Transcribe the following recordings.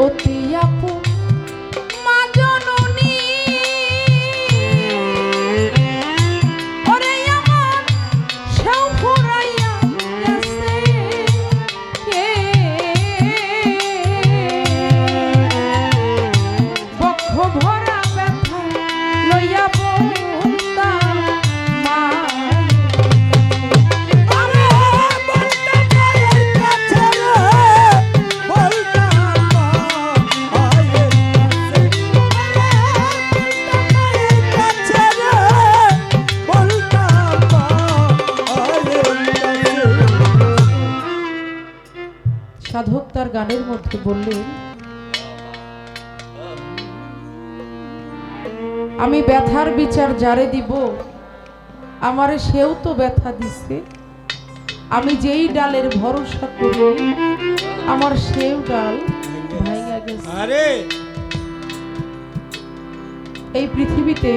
অতি আপন মা জননী ওরে আমার সেও ফুরাইয়া গেছে বক্ষ ভরা ব্যথা লইয়া বলতাম মা সাধক তার গানের মধ্যে বললেন, আমি ব্যথার বিচার যারে দিব আমারে সেও তো ব্যথা দিছে, আমি যেই ডালের ভরসা করি আমার সেও ডাল ভাঙা গেছে। এই পৃথিবীতে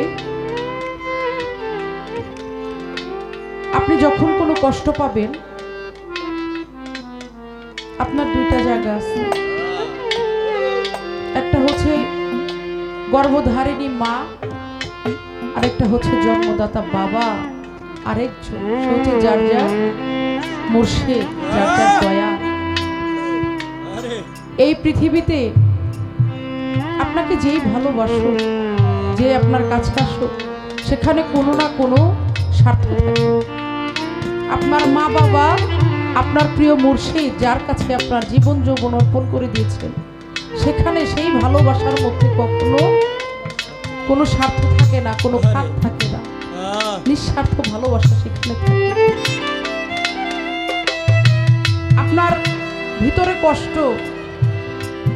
আপনি যখন কোনো কষ্ট পাবেন আপনার দুইটা জায়গা আছে, একটা হচ্ছে গর্ভধারিণী মা, আরেকটা হচ্ছে জন্মদাতা বাবা, আরেকজন হচ্ছে যার যার মুর্শিদ, যার যার দয়া। এই পৃথিবীতে আপনাকে যেই ভালোবাসো, যে আপনার কাছে আসো, সেখানে কোনো না কোনো স্বার্থ থাকে। আপনার মা বাবা, আপনার প্রিয় মুর্শিদ যার কাছে আপনার জীবন যৌবন অর্পণ করে দিয়েছেন, সেখানে সেই ভালোবাসার মধ্যে কখনো কোনো স্বার্থ থাকে না, কোনো ভাগ থাকে না, নিঃস্বার্থ ভালোবাসা সেখানে থাকে। আপনার ভিতরে কষ্ট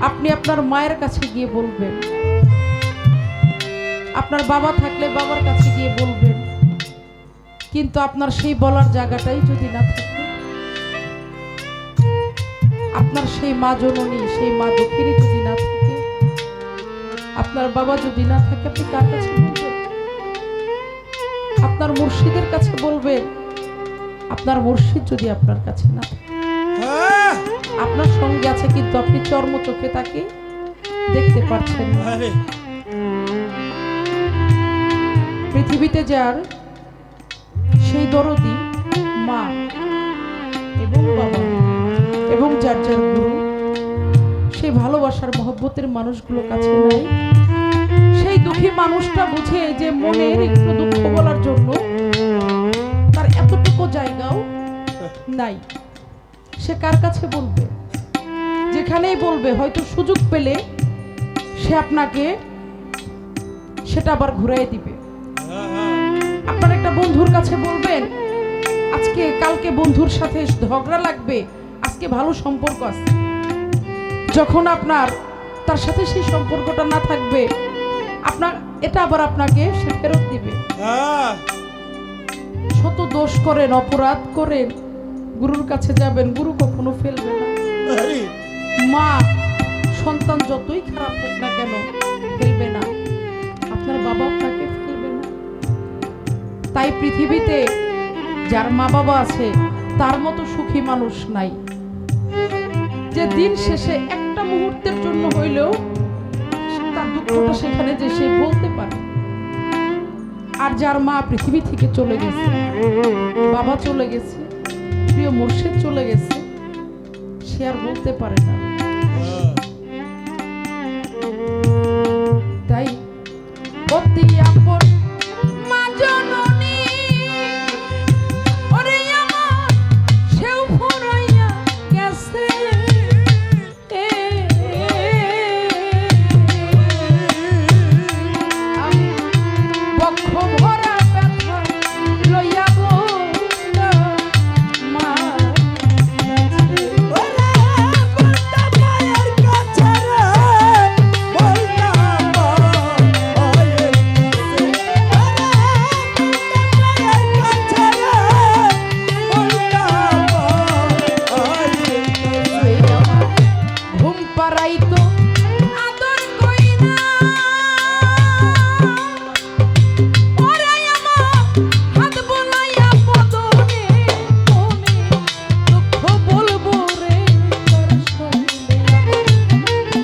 আপনি আপনার মায়ের কাছে গিয়ে বলবেন, আপনার বাবা থাকলে বাবার কাছে গিয়ে বলবেন, কিন্তু আপনার সেই বলার জায়গাটাই যদি না থাকে, আপনার সেই মা জননী, সেই মা দুঃখিনী যদি না থাকে, আপনার বাবা যদি না থাকে, আপনি কার কাছে বলবেন? আপনার মুর্শিদের কাছে বলবেন। আপনার মুর্শিদ যদি আপনার কাছে না থাকে, আপনার সঙ্গে আছে কিন্তু আপনি চর্ম চোখে তাকে দেখতে পাচ্ছেন না। পৃথিবীতে যার সেই দরদি মা এবং বাবা এবং যার যার গুরু, সেই ভালোবাসার মহব্বতের মানুষগুলো কাছে নাই, সেই দুঃখী মানুষটা বুঝে যে মনের একটু দুঃখ বলার জন্য তার এতটুকু জায়গাও নাই, সে কার কাছে বলবে? যেখানেই বলবে হয়তো সুযোগ পেলে সে আপনাকে সেটা আবার ঘুরাই দিবে। আপনার একটা বন্ধুর কাছে বলবেন, আজকে কালকে বন্ধুর সাথে ঝগড়া লাগবে, আজকে ভালো সম্পর্ক আছে, যখন আপনার তার সাথে সেই সম্পর্কটা না থাকবে, আপনার এটা আবার আপনাকে সে ফেরত দিবে। শত দোষ করেন, অপরাধ করেন, গুরুর কাছে যাবেন, গুরু কখনো ফেলবে না। মা সন্তান যতই খারাপ হোক না কেন ফেলবে না, আপনার বাবা আপনাকে ফেলবে না। তাই পৃথিবীতে যার মা বাবা আছে তার মতো সুখী মানুষ নাই, যে দিন শেষে একটা মুহূর্তের জন্য হইলেও তার দুঃখটা সেখানে যে সে বলতে পারে। আর যার মা পৃথিবী থেকে চলে গেছে, বাবা চলে গেছে, প্রিয় মুর্শিদ চলে গেছে, সে আর বলতে পারে না। তাই অতি আপন মা জননী ওরে আমার সেও ফুরাইয়া গেছে, আমি বক্ষ ভরা ব্যথা লইয়া বলতাম মা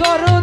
দরদ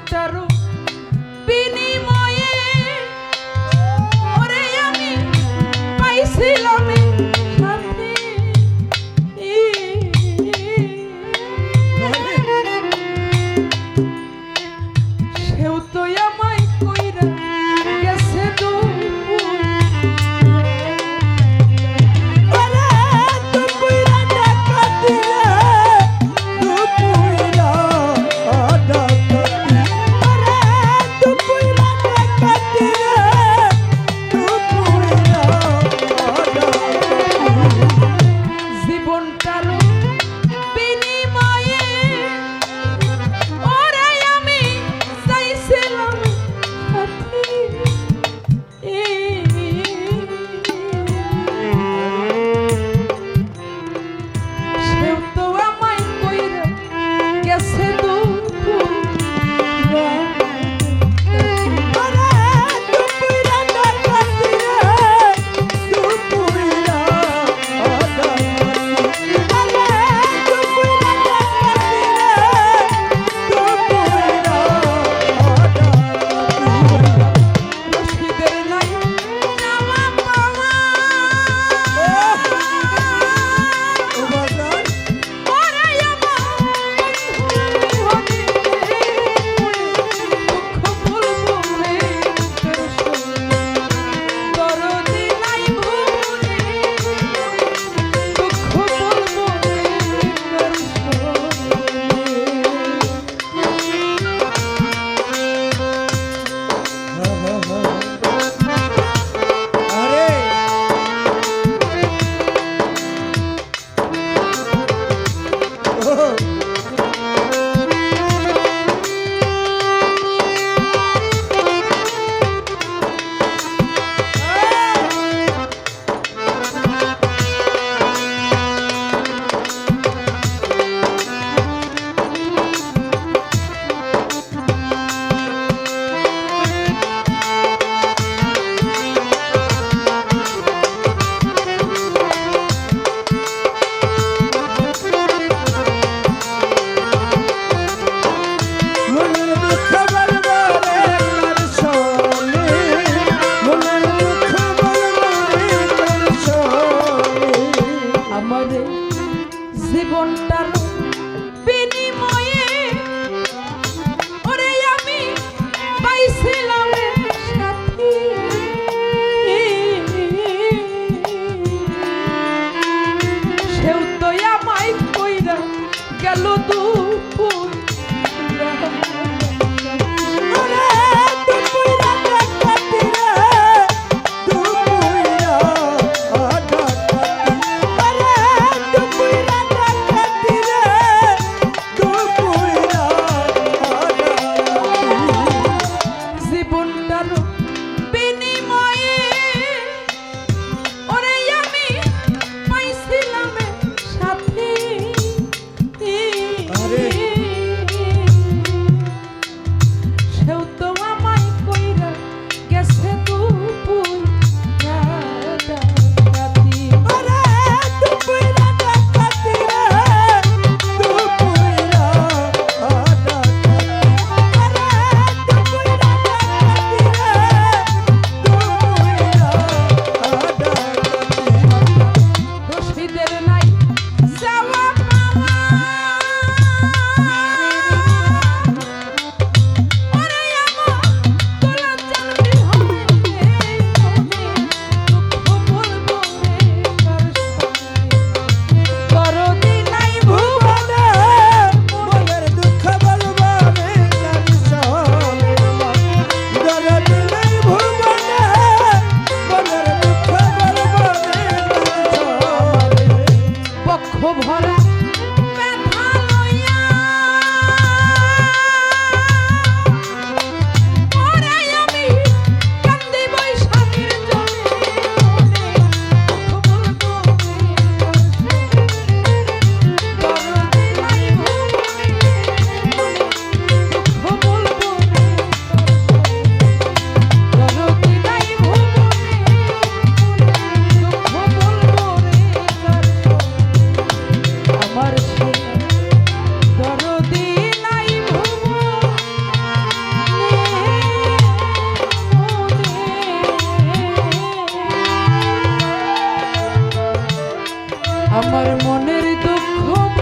জীবনটারও বিনিময়ে ওরে আমি পাইছিলাম এই সাথী। সেও তো আমায় কইরা গেছে দূর। দুপুইরা আমার মনের দুঃখ